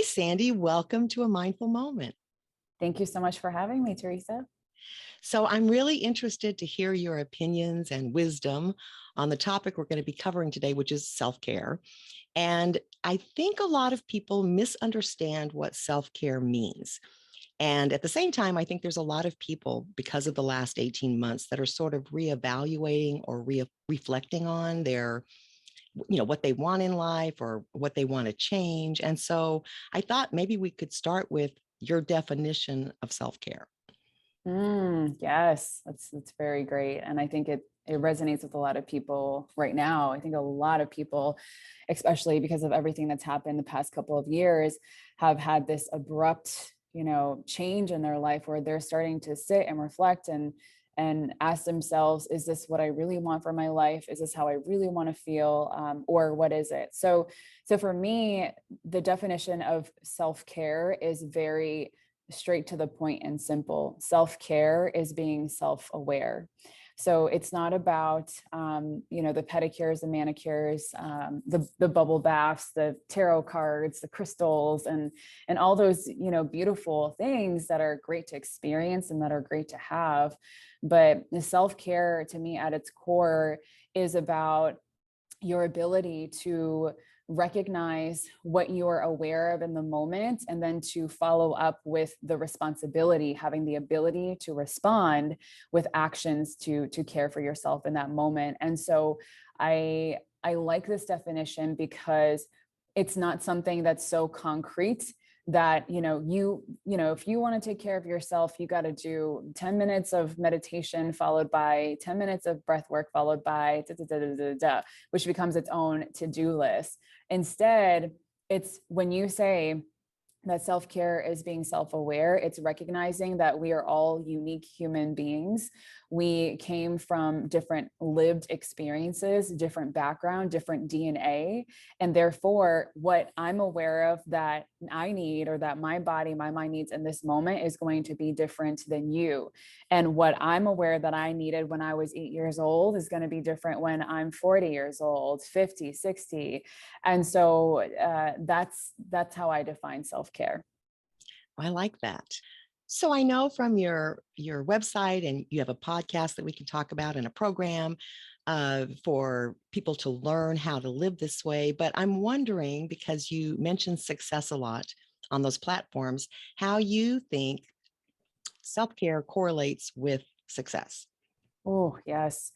Sandy. Welcome to a mindful moment. Thank you so much for having me, Teresa. So, I'm really interested to hear your opinions and wisdom on the topic we're going to be covering today, which is self care. And I think a lot of people misunderstand what self care means. And at the same time, I think there's a lot of people, because of the last 18 months, that are sort of reevaluating or reflecting on their, what they want in life or what they want to change. And so I thought maybe we could start with your definition of self care. Yes, that's very great, and I think it resonates with a lot of people right now. I think a lot of people, especially because of everything that's happened the past couple of years, have had this abrupt, change in their life where they're starting to sit and reflect and ask themselves, is this what I really want for my life? Is this how I really want to feel? Or what is it? So for me, the definition of self-care is very straight to the point and simple. Self-care is being self-aware. So it's not about, the pedicures, the manicures, the bubble baths, the tarot cards, the crystals, and all those, beautiful things that are great to experience and that are great to have. But the self-care, to me, at its core, is about your ability to recognize what you're aware of in the moment, and then to follow up with the responsibility, having the ability to respond with actions to care for yourself in that moment. And so I like this definition because it's not something that's so concrete that if you want to take care of yourself, you got to do 10 minutes of meditation followed by 10 minutes of breath work followed by da, da, da, da, da, da, which becomes its own to-do list. Instead, it's when you say that self-care is being self-aware, it's recognizing that we are all unique human beings. We came from different lived experiences, different background, different DNA. And therefore, what I'm aware of that I need, or that my body, my mind needs in this moment, is going to be different than you. And what I'm aware that I needed when I was 8 years old is going to be different when I'm 40 years old, 50, 60. And so that's how I define self-care. I like that. So I know from your website, and you have a podcast that we can talk about, and a program for people to learn how to live this way. But I'm wondering, because you mentioned success a lot on those platforms, how you think self-care correlates with success. Oh, yes.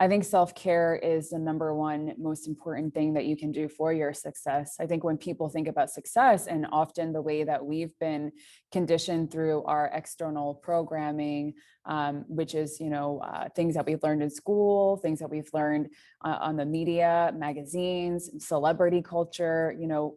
I think self-care is the number one most important thing that you can do for your success. I think when people think about success, and often the way that we've been conditioned through our external programming, which is, things that we've learned in school, things that we've learned on the media, magazines, celebrity culture,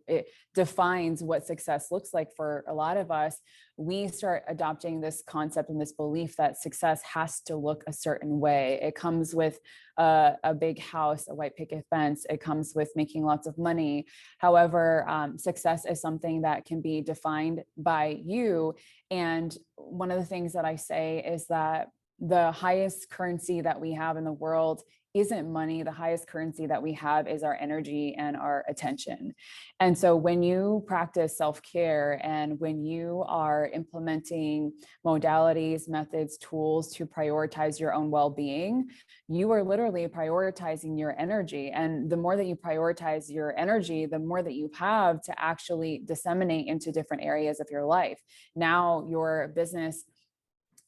it defines what success looks like for a lot of us. We start adopting this concept and this belief that success has to look a certain way. It comes with a big house, a white picket fence. It comes with making lots of money. However, success is something that can be defined by you. And one of the things that I say is that the highest currency that we have in the world isn't money. The highest currency that we have is our energy and our attention. And so when you practice self-care, and when you are implementing modalities, methods, tools to prioritize your own well-being, you are literally prioritizing your energy. And the more that you prioritize your energy, the more that you have to actually disseminate into different areas of your life. Now your business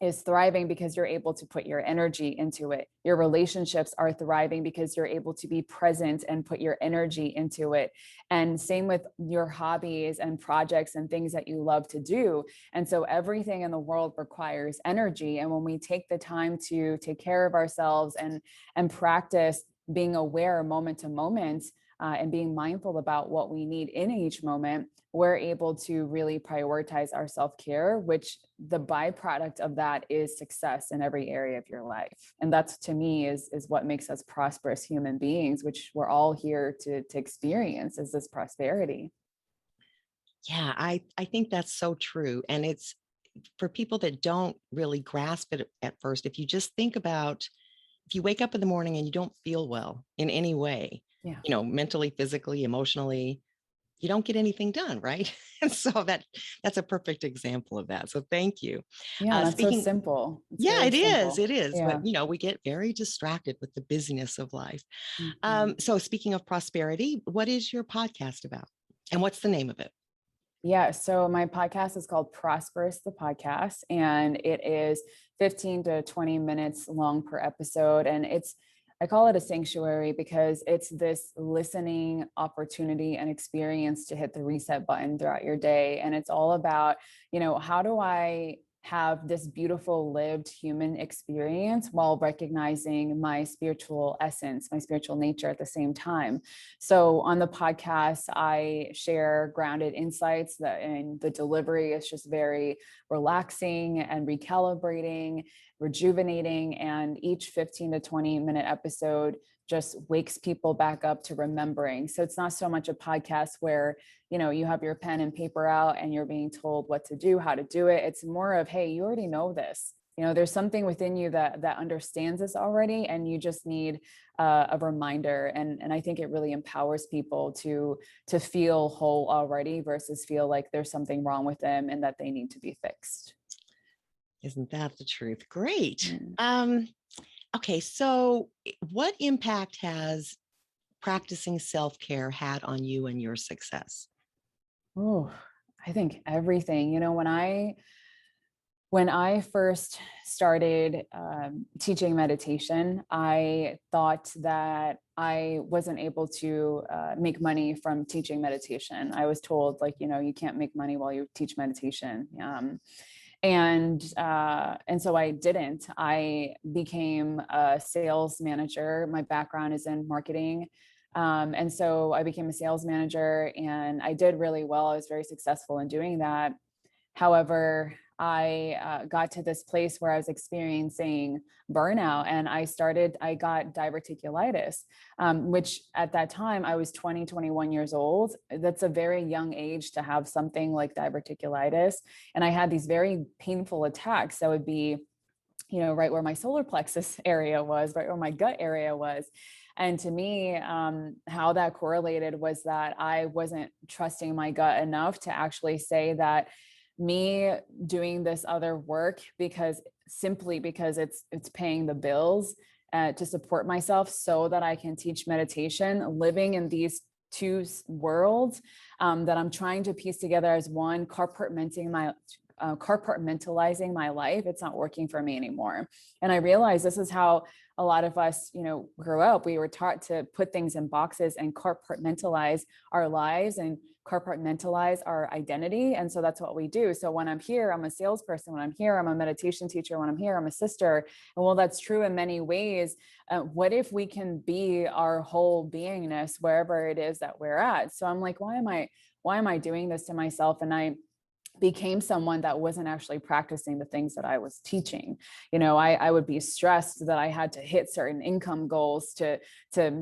is thriving because you're able to put your energy into it. Your relationships are thriving because you're able to be present and put your energy into it. And same with your hobbies and projects and things that you love to do. And so everything in the world requires energy. And when we take the time to take care of ourselves and practice being aware moment to moment, and being mindful about what we need in each moment, we're able to really prioritize our self-care, which the byproduct of that is success in every area of your life. And that's, to me, is what makes us prosperous human beings, which we're all here to experience, is this prosperity. Yeah, I think that's so true. And it's for people that don't really grasp it at first. If you just think about, if you wake up in the morning and you don't feel well in any way, Yeah. mentally, physically, emotionally, you don't get anything done, right? And so that's a perfect example of that. So thank you. Yeah, and that's so Speaking, simple. It's yeah, very it is. simple. It is. But, Yeah. we get very distracted with the busyness of life. Mhm. So speaking of prosperity, what is your podcast about? And what's the name of it? Yeah, so my podcast is called Prosperous, the podcast, and it is 15 to 20 minutes long per episode. And I call it a sanctuary because it's this listening opportunity and experience to hit the reset button throughout your day. And it's all about, how do I have this beautiful lived human experience while recognizing my spiritual essence, my spiritual nature at the same time. So on the podcast, I share grounded insights and the delivery is just very relaxing and recalibrating, rejuvenating. And each 15 to 20-minute episode just wakes people back up to remembering. So it's not so much a podcast where, you have your pen and paper out and you're being told what to do, how to do it. It's more of, hey, you already know this. There's something within you that understands this already, and you just need a reminder. And I think it really empowers people to feel whole already versus feel like there's something wrong with them and that they need to be fixed. Isn't that the truth? Great. Mm. Okay, so what impact has practicing self-care had on you and your success? Oh, I think everything. When I first started teaching meditation, I thought that I wasn't able to make money from teaching meditation. I was told, like, you can't make money while you teach meditation. And so I didn't. I became a sales manager. My background is in marketing. And so I became a sales manager and I did really well. I was very successful in doing that. However, I got to this place where I was experiencing burnout and I got diverticulitis, which at that time I was 20, 21 years old. That's a very young age to have something like diverticulitis. And I had these very painful attacks that would be, right where my solar plexus area was, right where my gut area was. And to me, how that correlated was that I wasn't trusting my gut enough to actually say that me doing this other work simply because it's paying the bills to support myself so that I can teach meditation, living in these two worlds that I'm trying to piece together as one, compartmentalizing my life. It's not working for me anymore. And I realized this is how a lot of us, grew up. We were taught to put things in boxes and compartmentalize our lives and compartmentalize our identity. And so that's what we do. So when I'm here, I'm a salesperson. When I'm here, I'm a meditation teacher. When I'm here, I'm a sister. And while that's true in many ways, what if we can be our whole beingness wherever it is that we're at? So I'm like, why am I doing this to myself? And I became someone that wasn't actually practicing the things that I was teaching. I would be stressed that I had to hit certain income goals to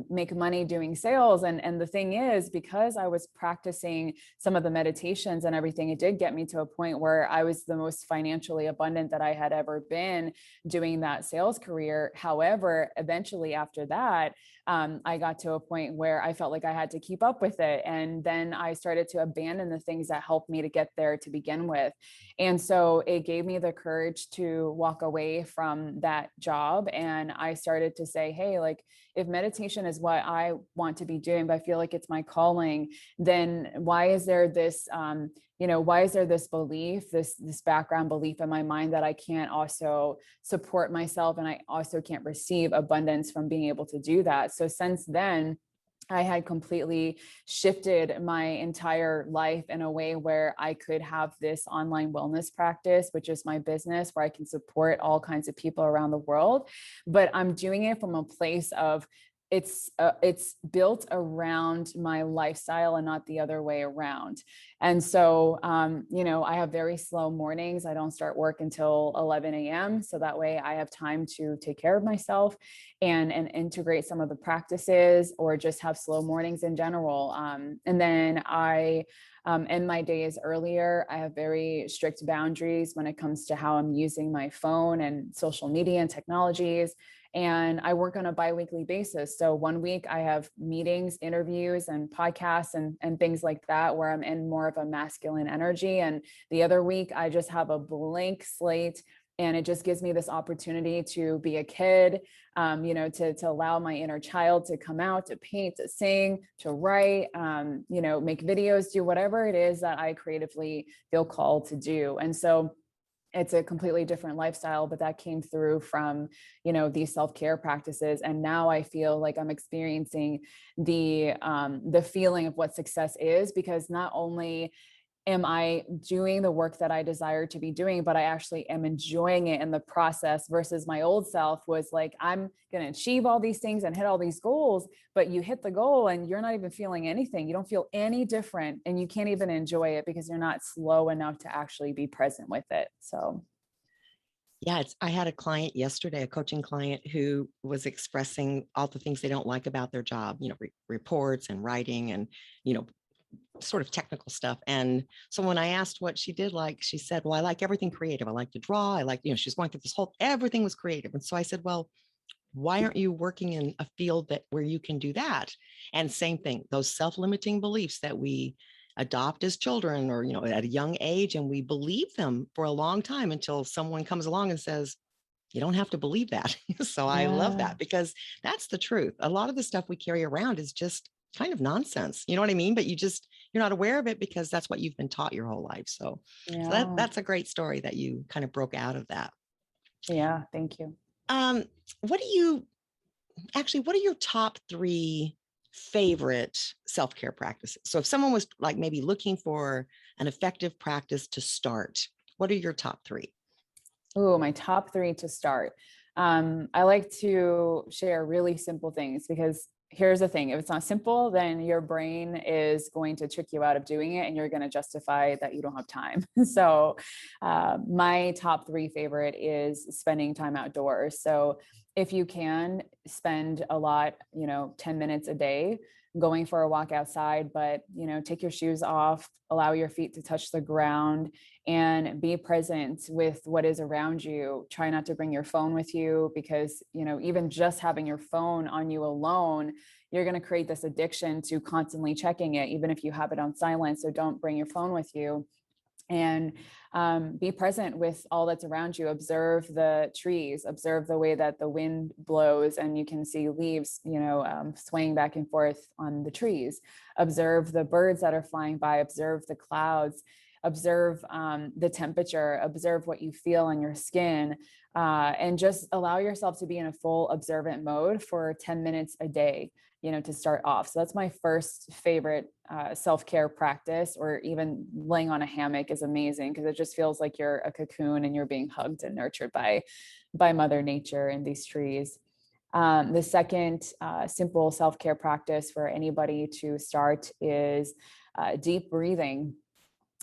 make money doing sales. And the thing is, because I was practicing some of the meditations and everything, it did get me to a point where I was the most financially abundant that I had ever been doing that sales career. However, eventually after that, I got to a point where I felt like I had to keep up with it. And then I started to abandon the things that helped me to get there to begin with. And so it gave me the courage to walk away from that job. And I started to say, hey, like, if meditation is what I want to be doing, but I feel like it's my calling, then why is there this, why is there this belief, this background belief in my mind that I can't also support myself and I also can't receive abundance from being able to do that? So since then, I had completely shifted my entire life in a way where I could have this online wellness practice, which is my business, where I can support all kinds of people around the world. But I'm doing it from a place of it's built around my lifestyle and not the other way around. And so, I have very slow mornings. I don't start work until 11 a.m. So that way I have time to take care of myself and integrate some of the practices or just have slow mornings in general. And then I end my days earlier. I have very strict boundaries when it comes to how I'm using my phone and social media and technologies. And I work on a biweekly basis. So one week I have meetings, interviews, and podcasts and things like that, where I'm in more of a masculine energy. And the other week I just have a blank slate. And it just gives me this opportunity to be a kid, to allow my inner child to come out, to paint, to sing, to write, make videos, do whatever it is that I creatively feel called to do. And so it's a completely different lifestyle, but that came through from, these self-care practices. And now I feel like I'm experiencing the feeling of what success is, because not only am I doing the work that I desire to be doing, but I actually am enjoying it in the process, versus my old self was like, I'm going to achieve all these things and hit all these goals, but you hit the goal and you're not even feeling anything. You don't feel any different, and you can't even enjoy it because you're not slow enough to actually be present with it. So Yeah, I had a client yesterday, a coaching client, who was expressing all the things they don't like about their job, reports and writing and, you know, sort of technical stuff. And so when I asked what she did like, she said, well, I like everything creative. I like to draw. I like, she's going through this everything was creative. And so I said, well, why aren't you working in a field where you can do that? And same thing, those self-limiting beliefs that we adopt as children, or, at a young age, and we believe them for a long time until someone comes along and says, you don't have to believe that. So I love yeah, that, because that's the truth. A lot of the stuff we carry around is just kind of nonsense. You know what I mean? But you're not aware of it because that's what you've been taught your whole life. So yeah, that's a great story that you kind of broke out of that. yeah. Thank you. Um, what do you what are your top three favorite self-care practices? So if someone was like maybe looking for an effective practice to start, what are your top three? Oh, my top three to start. I like to share really simple things, because here's the thing: if it's not simple, then your brain is going to trick you out of doing it, and you're going to justify that you don't have time. So, my top three favorite is spending time outdoors. So, if you can spend a lot, 10 minutes a day going for a walk outside, but, take your shoes off, allow your feet to touch the ground, and be present with what is around you. Try not to bring your phone with you, because, even just having your phone on you alone, you're going to create this addiction to constantly checking it, even if you have it on silent. So don't bring your phone with you. And be present with all that's around you. Observe the trees, observe the way that the wind blows, and you can see leaves, swaying back and forth on the trees. Observe the birds that are flying by, observe the clouds, observe the temperature, observe what you feel on your skin, and just allow yourself to be in a full observant mode for 10 minutes a day, to start off. So that's my first favorite self-care practice. Or even laying on a hammock is amazing, because it just feels like you're a cocoon and you're being hugged and nurtured by Mother Nature and these trees. The second simple self-care practice for anybody to start is deep breathing.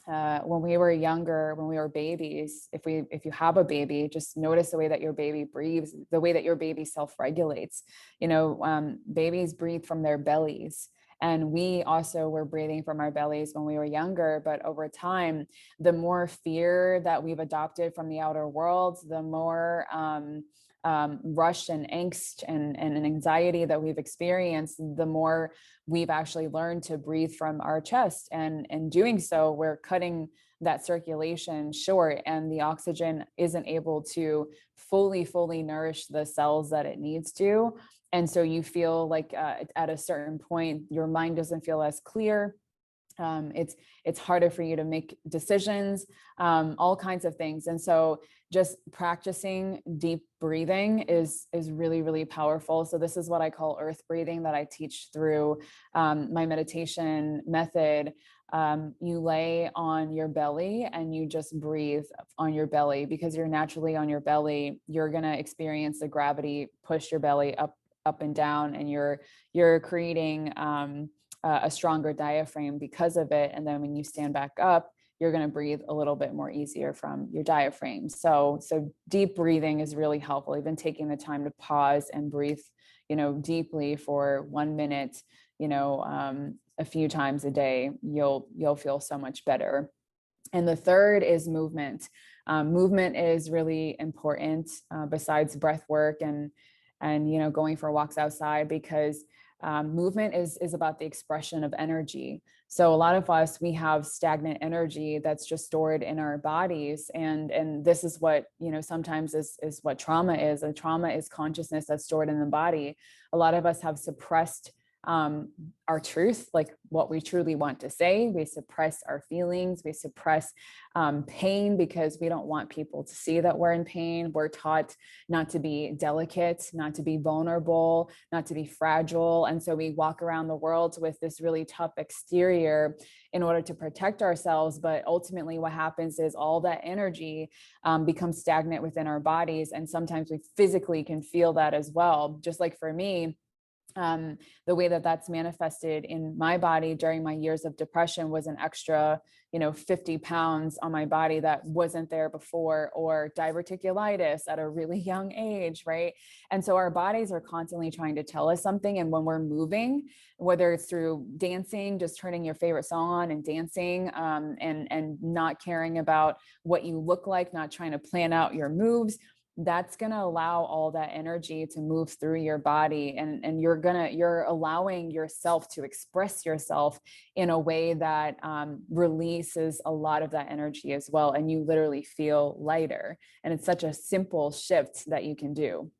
When we were younger, when we were babies, if you have a baby, just notice the way that your baby breathes, the way that your baby self-regulates. Babies breathe from their bellies, and we also were breathing from our bellies when we were younger. But over time, the more fear that we've adopted from the outer world, the more rush and angst and anxiety that we've experienced, the more we've actually learned to breathe from our chest. And in doing so, we're cutting that circulation short, and the oxygen isn't able to fully nourish the cells that it needs to. And so you feel like at a certain point, your mind doesn't feel as clear. It's harder for you to make decisions, all kinds of things. And so just practicing deep breathing is really, really powerful. So this is what I call earth breathing, that I teach through my meditation method. You lay on your belly and you just breathe on your belly, because you're naturally on your belly. You're going to experience the gravity push your belly up and down, and you're creating a stronger diaphragm because of it. And then when you stand back up, you're going to breathe a little bit more easier from your diaphragm. So deep breathing is really helpful. Even taking the time to pause and breathe, deeply for 1 minute, a few times a day, you'll feel so much better. And the third is movement. Movement is really important, besides breath work and going for walks outside, because movement is about the expression of energy. So a lot of us, we have stagnant energy that's just stored in our bodies, and this is what sometimes is what trauma is. And trauma is consciousness that's stored in the body. A lot of us have suppressed our truth, like what we truly want to say. We suppress our feelings. We suppress pain because we don't want people to see that we're in pain. We're taught not to be delicate, not to be vulnerable, not to be fragile. And so we walk around the world with this really tough exterior in order to protect ourselves. But ultimately what happens is all that energy becomes stagnant within our bodies. And sometimes we physically can feel that as well. Just like for me, the way that that's manifested in my body during my years of depression was an extra, 50 pounds on my body that wasn't there before, or diverticulitis at a really young age, right? And so our bodies are constantly trying to tell us something. And when we're moving, whether it's through dancing, just turning your favorite song on and dancing, and not caring about what you look like, not trying to plan out your moves, that's going to allow all that energy to move through your body, and you're allowing yourself to express yourself in a way that releases a lot of that energy as well, and you literally feel lighter. And it's such a simple shift that you can do.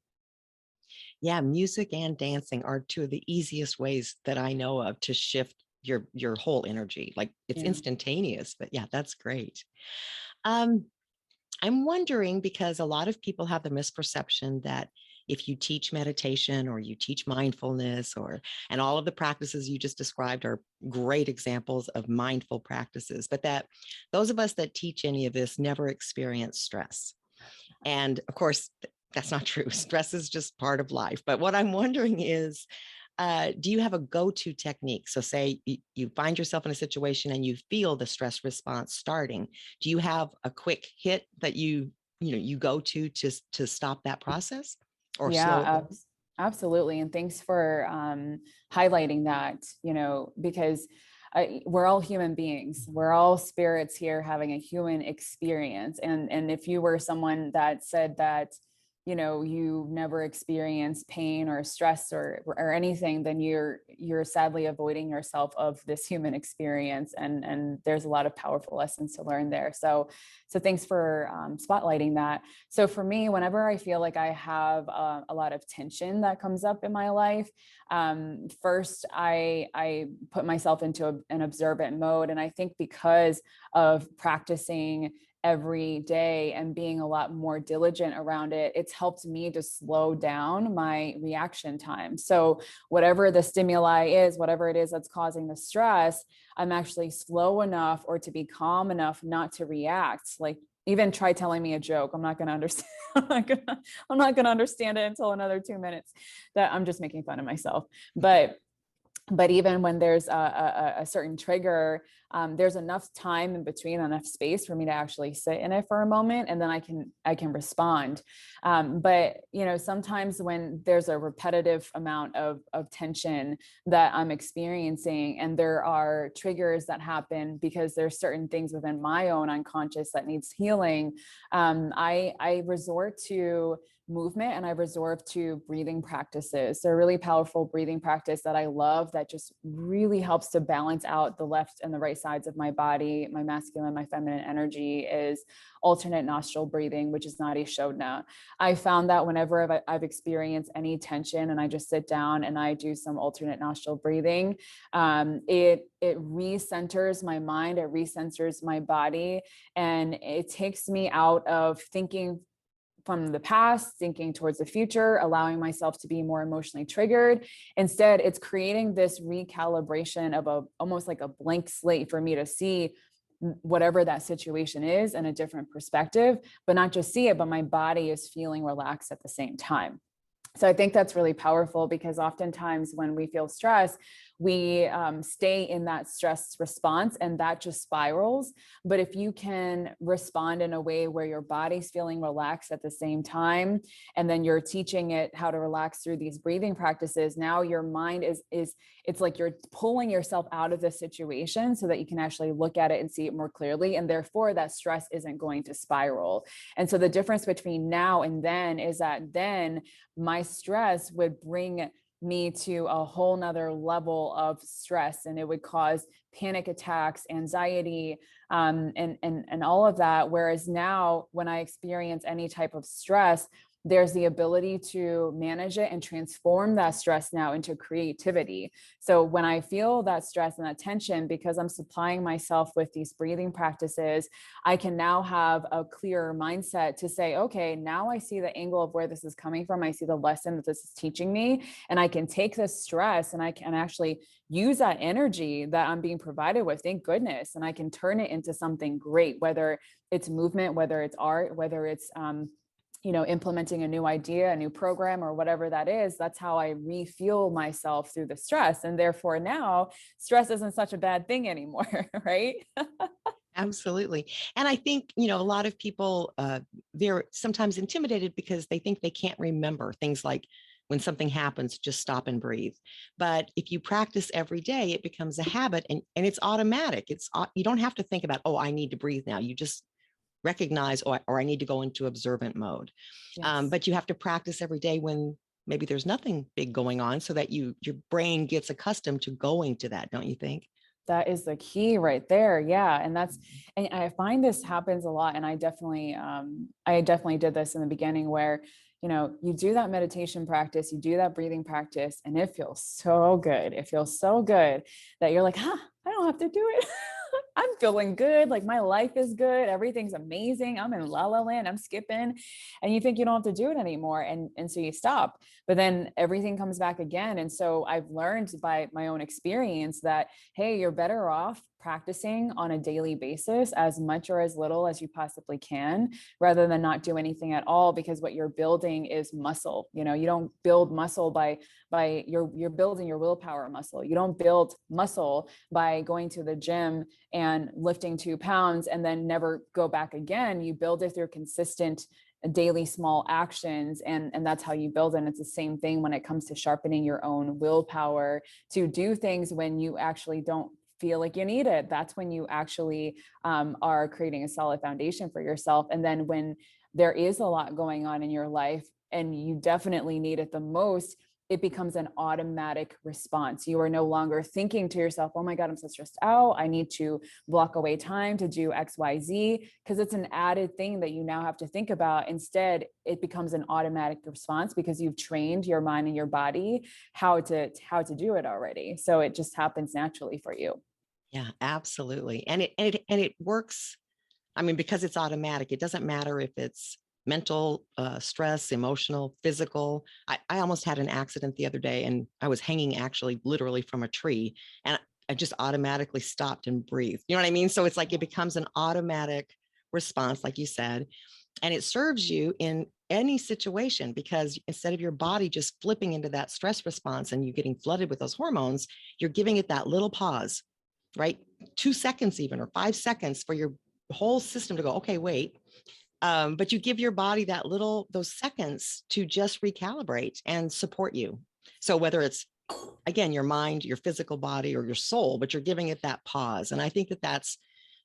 Yeah, music and dancing are two of the easiest ways that I know of to shift your whole energy. Like, it's Yeah. instantaneous, but yeah, that's great. Um, I'm wondering, because a lot of people have the misperception that if you teach meditation or you teach mindfulness, and all of the practices you just described are great examples of mindful practices, but that those of us that teach any of this never experience stress. And of course, that's not true. Stress is just part of life. But what I'm wondering is, do you have a go-to technique? So say you find yourself in a situation and you feel the stress response starting. Do you have a quick hit that you go to stop that process or slow it Yeah, down? absolutely. And thanks for highlighting that, because we're all human beings. We're all spirits here having a human experience. And if you were someone that said that, you never experience pain or stress or anything, then you're sadly avoiding yourself of this human experience. And there's a lot of powerful lessons to learn there. So thanks for spotlighting that. So for me, whenever I feel like I have a lot of tension that comes up in my life, first I put myself into an observant mode. And I think because of practicing every day and being a lot more diligent around it, it's helped me to slow down my reaction time. So whatever the stimuli is, whatever it is that's causing the stress, I'm actually slow enough or to be calm enough not to react. Like, even try telling me a joke, I'm not going to understand. I'm not going to understand it until another 2 minutes. That I'm just making fun of myself. But even when there's a certain trigger, there's enough time in between, enough space for me to actually sit in it for a moment, and then I can respond. But sometimes when there's a repetitive amount of tension that I'm experiencing, and there are triggers that happen because there's certain things within my own unconscious that needs healing, I resort to movement, and I resort to breathing practices. So a really powerful breathing practice that I love that just really helps to balance out the left and the right sides of my body, my masculine, my feminine energy, is alternate nostril breathing, which is Nadi Shodhana. I found that whenever I've experienced any tension and I just sit down and I do some alternate nostril breathing, it recenters my mind, it recenters my body, and it takes me out of thinking from the past, thinking towards the future, allowing myself to be more emotionally triggered. Instead, it's creating this recalibration of almost like a blank slate for me to see whatever that situation is in a different perspective, but not just see it, but my body is feeling relaxed at the same time. So I think that's really powerful, because oftentimes when we feel stress, we stay in that stress response, and that just spirals. But if you can respond in a way where your body's feeling relaxed at the same time, and then you're teaching it how to relax through these breathing practices, now your mind is it's like you're pulling yourself out of the situation so that you can actually look at it and see it more clearly, and therefore that stress isn't going to spiral. And so the difference between now and then is that then my stress would bring me to a whole nother level of stress, and it would cause panic attacks, anxiety, and all of that. Whereas now, when I experience any type of stress, there's the ability to manage it and transform that stress now into creativity. So when I feel that stress and that tension, because I'm supplying myself with these breathing practices, I can now have a clearer mindset to say, okay, now I see the angle of where this is coming from. I see the lesson that this is teaching me, and I can take this stress and I can actually use that energy that I'm being provided with, thank goodness, and I can turn it into something great, whether it's movement, whether it's art, whether it's implementing a new idea, a new program, or whatever that is. That's how I refuel myself through the stress. And therefore now stress isn't such a bad thing anymore, right? Absolutely. And I think, a lot of people, they're sometimes intimidated because they think they can't remember things like when something happens, just stop and breathe. But if you practice every day, it becomes a habit, and it's automatic. You don't have to think about, oh, I need to breathe now. You just recognize, or I need to go into observant mode. Yes. But you have to practice every day when maybe there's nothing big going on, so that your brain gets accustomed to going to that, don't you think? That is the key right there. Yeah. And I find this happens a lot. And I definitely did this in the beginning where, you do that meditation practice, you do that breathing practice, and it feels so good. It feels so good that you're like, I don't have to do it. I'm feeling good. Like my life is good. Everything's amazing. I'm in la la land. I'm skipping. And you think you don't have to do it anymore. And so you stop, but then everything comes back again. And so I've learned by my own experience that, hey, you're better off practicing on a daily basis, as much or as little as you possibly can, rather than not do anything at all, because what you're building is muscle. You don't build muscle by you're building your willpower muscle. You don't build muscle by going to the gym and lifting 2 pounds and then never go back again. You build it through consistent daily small actions, and that's how you build it. And it's the same thing when it comes to sharpening your own willpower to do things when you actually don't feel like you need it. That's when you actually are creating a solid foundation for yourself. And then when there is a lot going on in your life and you definitely need it the most, it becomes an automatic response. You are no longer thinking to yourself, oh my God, I'm so stressed out, I need to block away time to do XYZ, because it's an added thing that you now have to think about. Instead, it becomes an automatic response because you've trained your mind and your body how to do it already. So it just happens naturally for you. Yeah, absolutely. And it works. I mean, because it's automatic, it doesn't matter if it's mental stress, emotional, physical. I almost had an accident the other day, and I was hanging actually literally from a tree, and I just automatically stopped and breathed. You know what I mean? So it's like it becomes an automatic response, like you said, and it serves you in any situation, because instead of your body just flipping into that stress response and you getting flooded with those hormones, you're giving it that little pause, right? 2 seconds, even, or 5 seconds, for your whole system to go, okay, wait. But you give your body those seconds to just recalibrate and support you. So whether it's, again, your mind, your physical body, or your soul, but you're giving it that pause. And I think that that's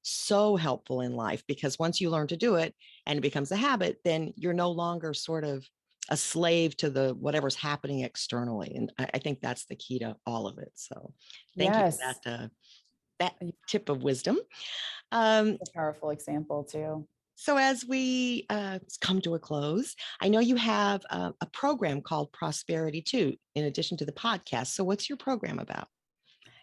so helpful in life, because once you learn to do it and it becomes a habit, then you're no longer sort of a slave to the whatever's happening externally. And I think that's the key to all of it. So thank you for Yes. that tip of wisdom. A powerful example too. So as we come to a close, I know you have a program called Prosperity too, in addition to the podcast. So what's your program about?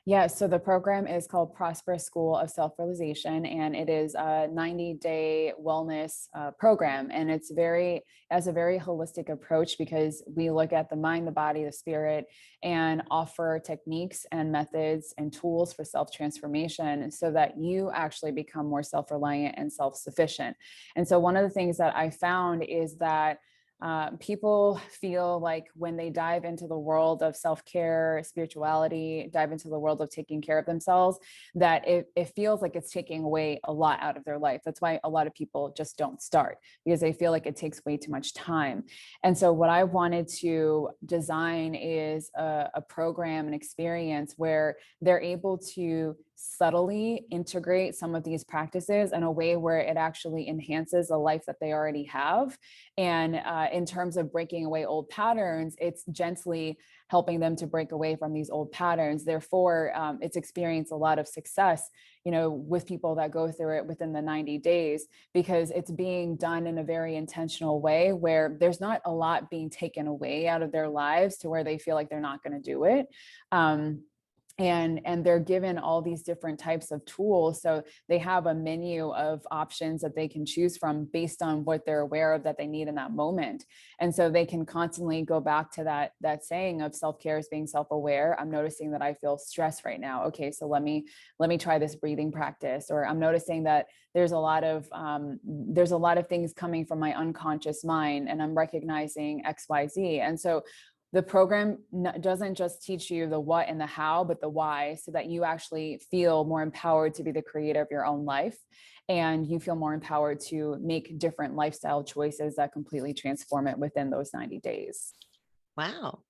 Yeah, so the program is called Prosperous School of Self-Realization, and it is a 90-day wellness program. And has a very holistic approach, because we look at the mind, the body, the spirit, and offer techniques and methods and tools for self-transformation so that you actually become more self-reliant and self-sufficient. And so one of the things that I found is that people feel like when they dive into the world of self-care, spirituality, dive into the world of taking care of themselves, that it feels like it's taking away a lot out of their life. That's why a lot of people just don't start, because they feel like it takes way too much time. And so what I wanted to design is a program, an experience where they're able to subtly integrate some of these practices in a way where it actually enhances the life that they already have. And in terms of breaking away old patterns, it's gently helping them to break away from these old patterns. Therefore, it's experienced a lot of success, with people that go through it within the 90 days, because it's being done in a very intentional way where there's not a lot being taken away out of their lives to where they feel like they're not going to do it. And they're given all these different types of tools, so they have a menu of options that they can choose from based on what they're aware of that they need in that moment. And so they can constantly go back to that saying of self-care is being self-aware. I'm noticing that I feel stressed right now. Okay, so let me try this breathing practice. Or I'm noticing that there's a lot of things coming from my unconscious mind, and I'm recognizing XYZ. And so the program doesn't just teach you the what and the how, but the why, so that you actually feel more empowered to be the creator of your own life. And you feel more empowered to make different lifestyle choices that completely transform it within those 90 days. Wow,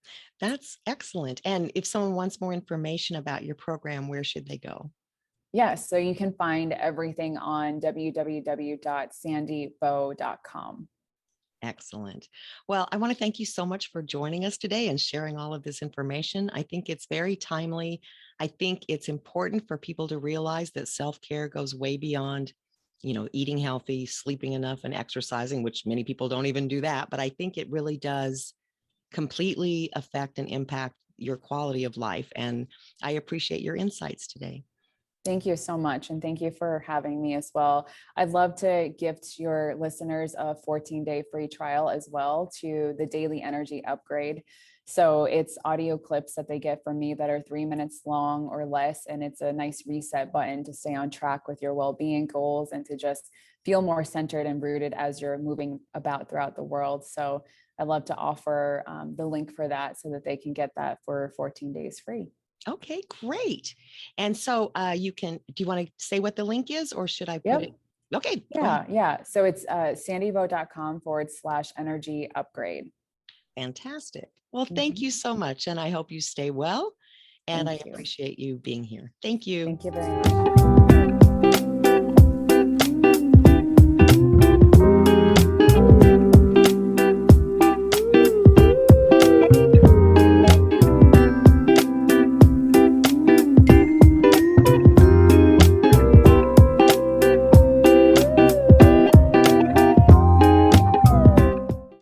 that's excellent. And if someone wants more information about your program, where should they go? Yes, so you can find everything on www.sandybo.com. Excellent. Well, I want to thank you so much for joining us today and sharing all of this information. I think it's very timely. I think it's important for people to realize that self-care goes way beyond, eating healthy, sleeping enough, and exercising, which many people don't even do that. But I think it really does completely affect and impact your quality of life. And I appreciate your insights today. Thank you so much. And thank you for having me as well. I'd love to gift your listeners a 14-day free trial as well to the Daily Energy Upgrade. So it's audio clips that they get from me that are 3 minutes long or less. And it's a nice reset button to stay on track with your well-being goals and to just feel more centered and rooted as you're moving about throughout the world. So I'd love to offer the link for that so that they can get that for 14 days free. Okay, great. And so do you want to say what the link is, or should I put it? Yep. Okay, go ahead. Yeah. So it's sandyvo.com/energy upgrade. Fantastic. Well, thank Mhm. you so much. And I hope you stay well. And I Thank you. appreciate you being here. Thank you. Thank you very much.